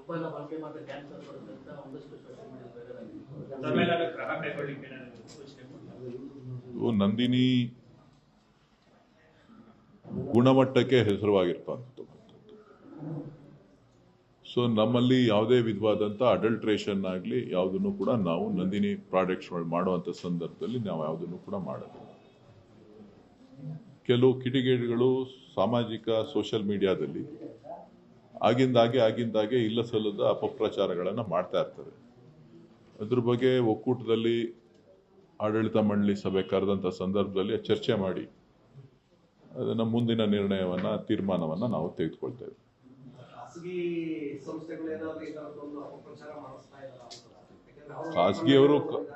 ತುಪ್ಪ ಎಲ್ಲ ಬಳಕೆ ಮಾಡಿದ್ರೆ ಕ್ಯಾನ್ಸರ್ ಬರುತ್ತೆ ಅಂತ ಒಂದಷ್ಟು ಸೋಷಿಯಲ್ ಮೀಡಿಯಾ ನಂದಿನಿ ಗುಣಮಟ್ಟಕ್ಕೆ ಹೆಸರುವಾಗಿರ್ತಕ್ಕಂಥದ್ದು. ಸೊ ನಮ್ಮಲ್ಲಿ ಯಾವುದೇ ವಿಧವಾದಂಥ ಅಡಲ್ಟ್ರೇಷನ್ ಆಗಲಿ ಯಾವುದನ್ನು ಕೂಡ ನಾವು ನಂದಿನಿ ಪ್ರಾಡಕ್ಟ್ಸ್ಗಳು ಮಾಡುವಂಥ ಸಂದರ್ಭದಲ್ಲಿ ನಾವು ಯಾವುದನ್ನು ಕೂಡ ಮಾಡೋದಿಲ್ಲ. ಕೆಲವು ಕಿಡಿಗೇಡಿಗಳು ಸಾಮಾಜಿಕ ಸೋಷಿಯಲ್ ಮೀಡಿಯಾದಲ್ಲಿ ಆಗಿಂದಾಗೆ ಇಲ್ಲ ಸಲ್ಲದ ಅಪಪ್ರಚಾರಗಳನ್ನು ಮಾಡ್ತಾ ಇರ್ತಾರೆ. ಅದ್ರ ಬಗ್ಗೆ ಒಕ್ಕೂಟದಲ್ಲಿ ಆಡಳಿತ ಮಂಡಳಿ ಸಭೆ ಕರೆದಂಥ ಸಂದರ್ಭದಲ್ಲಿ ಚರ್ಚೆ ಮಾಡಿ ಅದನ್ನು ಮುಂದಿನ ತೀರ್ಮಾನವನ್ನು ನಾವು ತೆಗೆದುಕೊಳ್ತೇವೆ.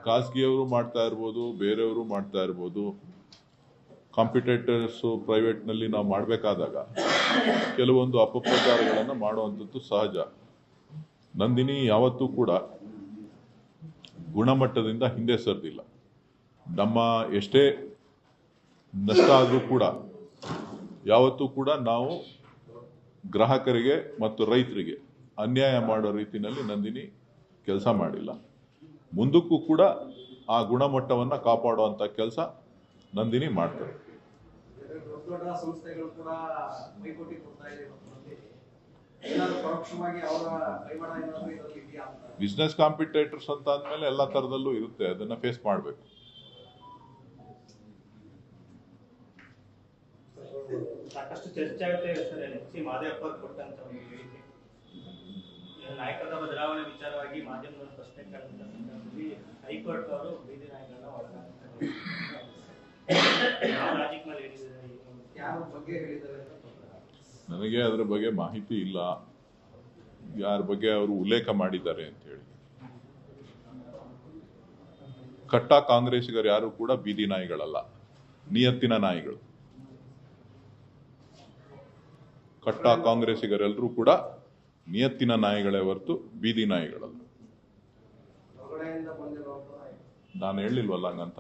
ಖಾಸಗಿಯವರು ಮಾಡ್ತಾ ಇರ್ಬೋದು, ಬೇರೆಯವರು ಮಾಡ್ತಾ ಇರ್ಬೋದು. ಕಾಂಪಿಟೇಟರ್ಸು ಪ್ರೈವೇಟ್ನಲ್ಲಿ ನಾವು ಮಾಡಬೇಕಾದಾಗ ಕೆಲವೊಂದು ಅಪಪ್ರಚಾರಗಳನ್ನು ಮಾಡುವಂಥದ್ದು ಸಹಜ. ನಂದಿನಿ ಯಾವತ್ತೂ ಕೂಡ ಗುಣಮಟ್ಟದಿಂದ ಹಿಂದೆ ಸರಿದಿಲ್ಲ. ನಮ್ಮ ಎಷ್ಟೇ ನಷ್ಟ ಆದರೂ ಕೂಡ ಯಾವತ್ತೂ ಕೂಡ ನಾವು ಗ್ರಾಹಕರಿಗೆ ಮತ್ತು ರೈತರಿಗೆ ಅನ್ಯಾಯ ಮಾಡೋ ರೀತಿಯಲ್ಲಿ ನಂದಿನಿ ಕೆಲಸ ಮಾಡಿಲ್ಲ. ಮುಂದಕ್ಕೂ ಕೂಡ ಆ ಗುಣಮಟ್ಟವನ್ನು ಕಾಪಾಡುವಂಥ ಕೆಲಸ ನಂದಿನಿ ಮಾಡ್ತಾರೆ. ಬಿಸ್ನೆಸ್ ಕಾಂಪಿಟೇಟರ್ಸ್ ಅಂತ ಅಂದಮೇಲೆ ಎಲ್ಲ ಥರದಲ್ಲೂ ಇರುತ್ತೆ, ಅದನ್ನು ಫೇಸ್ ಮಾಡಬೇಕು. ಸಾಕಷ್ಟು ಚರ್ಚೆ ಆಗುತ್ತೆ ಸರ್. ಎಚ್.ಸಿ. ಮಾದೇವಪ್ಪ ಕೊಟ್ಟಂತ ಒಂದು ಹೇಳಿಕೆ, ನಾಯಕರ ಬದಲಾವಣೆ ವಿಚಾರವಾಗಿ ಮಾಧ್ಯಮದವರು ಪ್ರಶ್ನೆ ಕೇಳಿದ ಸಂದರ್ಭದಲ್ಲಿ ಹೈಕೋರ್ಟ್ ಅವರು ಬೀದಿ ನಾಯಕರನ್ನ ಒಳಗಾಗ್ತಾರೆ. ನನಗೆ ಅದರ ಬಗ್ಗೆ ಮಾಹಿತಿ ಇಲ್ಲ, ಯಾರ ಬಗ್ಗೆ ಅವರು ಉಲ್ಲೇಖ ಮಾಡಿದ್ದಾರೆ ಅಂತ ಹೇಳಿ. ಕಟ್ಟ ಕಾಂಗ್ರೆಸ್ಸಿಗರು ಯಾರು ಕೂಡ ಬೀದಿ ನಾಯಿಗಳಲ್ಲ, ನಿಯತ್ತಿನ ನಾಯಿಗಳು. ಕಟ್ಟ ಕಾಂಗ್ರೆಸ್ಸಿಗರೆಲ್ಲರೂ ಕೂಡ ನಿಯತ್ತಿನ ನಾಯಿಗಳೇ ಹೊರತು ಬೀದಿ ನಾಯಿಗಳಲ್ಲ. ನಾನು ಹೇಳಿಲ್ವಲ್ಲ ಹಂಗಂತ.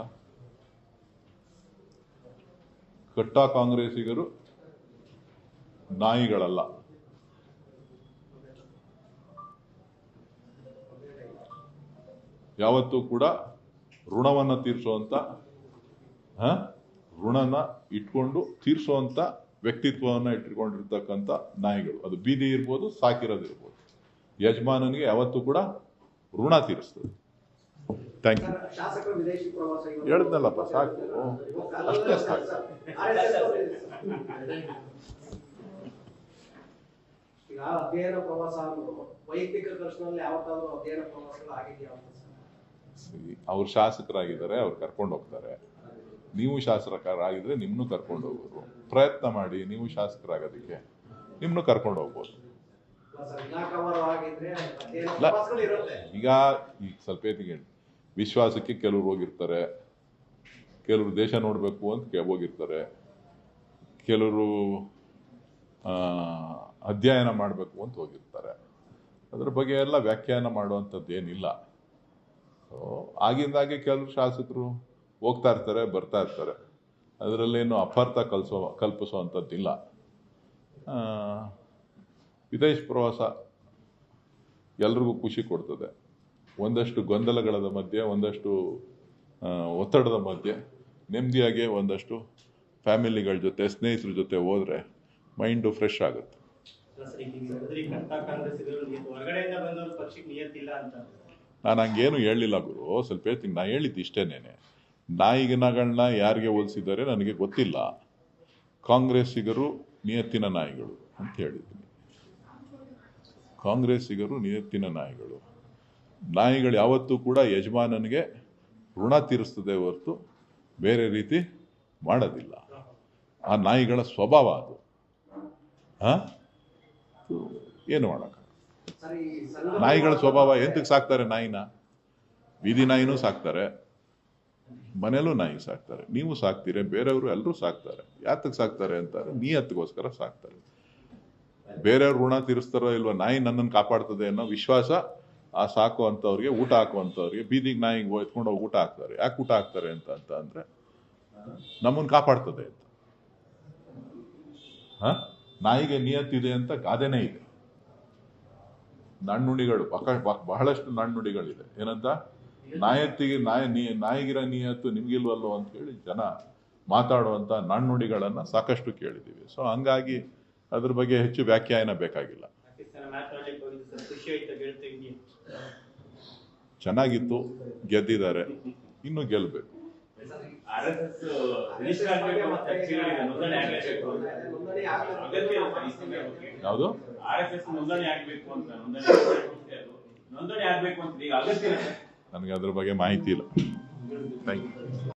ಕಟ್ಟ ಕಾಂಗ್ರೆಸ್ಸಿಗರು ನಾಯಿಗಳಲ್ಲ. ಯಾವತ್ತೂ ಕೂಡ ಋಣವನ್ನು ತೀರಿಸುವಂತ ಋಣನ ಇಟ್ಕೊಂಡು ತೀರಿಸುವಂತ ವ್ಯಕ್ತಿತ್ವವನ್ನು ಇಟ್ಕೊಂಡಿರ್ತಕ್ಕಂಥ ನಾಯಿಗಳು. ಅದು ಬೀದಿ ಇರ್ಬೋದು, ಸಾಕಿರೋದಿರ್ಬೋದು. ಯಜಮಾನನಿಗೆ ಯಾವತ್ತೂ ಕೂಡ ಋಣ ತೀರಿಸ್ತದೆ. Thank you. ಹೇಳಿದ್ನಲ್ಲಪ್ಪ, ಸಾಕು, ಅಷ್ಟೇ ಸಾಕು. ಅವ್ರು ಶಾಸಕರಾಗಿದ್ದಾರೆ, ಅವ್ರು ಕರ್ಕೊಂಡು ಹೋಗ್ತಾರೆ. ನೀವು ಶಾಸಕರಾಗಿದ್ರೆ ನಿಮ್ಮನ್ನು ಕರ್ಕೊಂಡು ಹೋಗೋರು. ಪ್ರಯತ್ನ ಮಾಡಿ, ನೀವು ಶಾಸಕರಾಗೋದಕ್ಕೆ ನಿಮ್ಮನ್ನು ಕರ್ಕೊಂಡು ಹೋಗ್ಬೋದು. ಈಗ ಸ್ವಲ್ಪ ಹೇಳಿ, ವಿಶ್ವಾಸಕ್ಕೆ ಕೆಲವ್ರು ಹೋಗಿರ್ತಾರೆ, ಕೆಲವರು ದೇಶ ನೋಡಬೇಕು ಅಂತ ಹೋಗಿರ್ತಾರೆ, ಕೆಲವರು ಅಧ್ಯಯನ ಮಾಡಬೇಕು ಅಂತ ಹೋಗಿರ್ತಾರೆ. ಅದ್ರ ಬಗ್ಗೆ ಎಲ್ಲ ವ್ಯಾಖ್ಯಾನ ಮಾಡುವಂಥದ್ದು ಏನಿಲ್ಲ. ಸೊ ಆಗಿಂದಾಗೆ ಕೆಲವರು ಶಾಸಕರು ಹೋಗ್ತಾ ಇರ್ತಾರೆ, ಬರ್ತಾ ಇರ್ತಾರೆ. ಅದರಲ್ಲೇನು ಅಪಾರ್ಥ ಕಲ್ಪಿಸುವಂಥದ್ದಿಲ್ಲ. ವಿದೇಶ ಪ್ರವಾಸ ಎಲ್ರಿಗೂ ಖುಷಿ ಕೊಡ್ತದೆ. ಒಂದಷ್ಟು ಗೊಂದಲಗಳ ಮಧ್ಯೆ, ಒಂದಷ್ಟು ಒತ್ತಡದ ಮಧ್ಯೆ ನೆಮ್ಮದಿಯಾಗಿ ಒಂದಷ್ಟು ಫ್ಯಾಮಿಲಿಗಳ ಜೊತೆ, ಸ್ನೇಹಿತರ ಜೊತೆ ಹೋದರೆ ಮೈಂಡು ಫ್ರೆಶ್ ಆಗುತ್ತೆ. ನಾನು ಹಂಗೇನು ಹೇಳಿಲ್ಲ ಗುರು, ಸ್ವಲ್ಪ ಹೇಳ್ತೀನಿ. ನಾನು ಹೇಳಿದ್ದು ಇಷ್ಟೇನೇನೆ. ನಾಯಿಗಳನ್ನ ಯಾರಿಗೆ ಹೋಲಿಸಿದ್ದಾರೆ ನನಗೆ ಗೊತ್ತಿಲ್ಲ. ಕಾಂಗ್ರೆಸ್ಸಿಗರು ನಿಯತ್ತಿನ ನಾಯಿಗಳು ಅಂತ ಹೇಳಿದ್ದೀನಿ. ಕಾಂಗ್ರೆಸ್ಸಿಗರು ನಿಯತ್ತಿನ ನಾಯಿಗಳು. ನಾಯಿಗಳು ಯಾವತ್ತೂ ಕೂಡ ಯಜಮಾನನಿಗೆ ಋಣ ತೀರಿಸ್ತದೆ ಹೊರತು ಬೇರೆ ರೀತಿ ಮಾಡೋದಿಲ್ಲ. ಆ ನಾಯಿಗಳ ಸ್ವಭಾವ ಅದು. ಏನು ಮಾಡೋಣ. ನಾಯಿಗಳ ಸ್ವಭಾವ. ಎಂತಕ್ಕೆ ಸಾಕ್ತಾರೆ ನಾಯಿನ? ಬೀದಿ ನಾಯಿನೂ ಸಾಕ್ತಾರೆ, ಮನೇಲೂ ನಾಯಿ ಸಾಕ್ತಾರೆ, ನೀವು ಸಾಕ್ತೀರಿ, ಬೇರೆಯವರು ಎಲ್ಲರೂ ಸಾಕ್ತಾರೆ. ಯಾತಕ್ಕೆ ಸಾಕ್ತಾರೆ ಅಂತಾರೆ? ನಿಯತ್ತಿಗೋಸ್ಕರ ಸಾಕ್ತಾರೆ. ಬೇರೆಯವ್ರು ಋಣ ತೀರಿಸ್ತಾರೋ ಇಲ್ವಾ, ನಾಯಿ ನನ್ನನ್ನು ಕಾಪಾಡ್ತದೆ ಅನ್ನೋ ವಿಶ್ವಾಸ ಆ ಸಾಕುವಂಥವ್ರಿಗೆ, ಊಟ ಹಾಕುವಂಥವ್ರಿಗೆ, ಬೀದಿಗೆ ನಾಯಿಗೆ ಎತ್ಕೊಂಡು ಹೋಗಿ ಊಟ ಹಾಕ್ತಾರೆ. ಯಾಕೆ ಊಟ ಹಾಕ್ತಾರೆ ಅಂತ ಅಂದ್ರೆ ನಮ್ಮನ್ನು ಕಾಪಾಡ್ತದೆ ಅಂತ. ನಾಯಿಗೆ ನಿಯತ್ತಿದೆ ಅಂತ ಗಾದೆನೇ ಇದೆ. ನಾಣ್ಣುಡಿಗಳು ಬಹಳಷ್ಟು ನಾಣ್ಣುಡಿಗಳಿದೆ. ಏನಂತ ನಾಯಿಗಿರ ನಿಯತ್ತು ನಿಮ್ಗಿಲ್ವಲ್ಲೋ ಅಂತ ಹೇಳಿ ಜನ ಮಾತಾಡುವಂಥ ನಾಣ್ಣುಡಿಗಳನ್ನು ಸಾಕಷ್ಟು ಕೇಳಿದ್ದೀವಿ. ಸೊ ಹಂಗಾಗಿ ಅದ್ರ ಬಗ್ಗೆ ಹೆಚ್ಚು ವ್ಯಾಖ್ಯಾನ ಬೇಕಾಗಿಲ್ಲ. ಚೆನ್ನಾಗಿತ್ತು, ಗೆದ್ದಿದ್ದಾರೆ, ಇನ್ನೂ ಗೆಲ್ಲಬೇಕು. ಯಾವುದು ನನಗೆ ಅದ್ರ ಬಗ್ಗೆ ಮಾಹಿತಿ ಇಲ್ಲ. Thank you.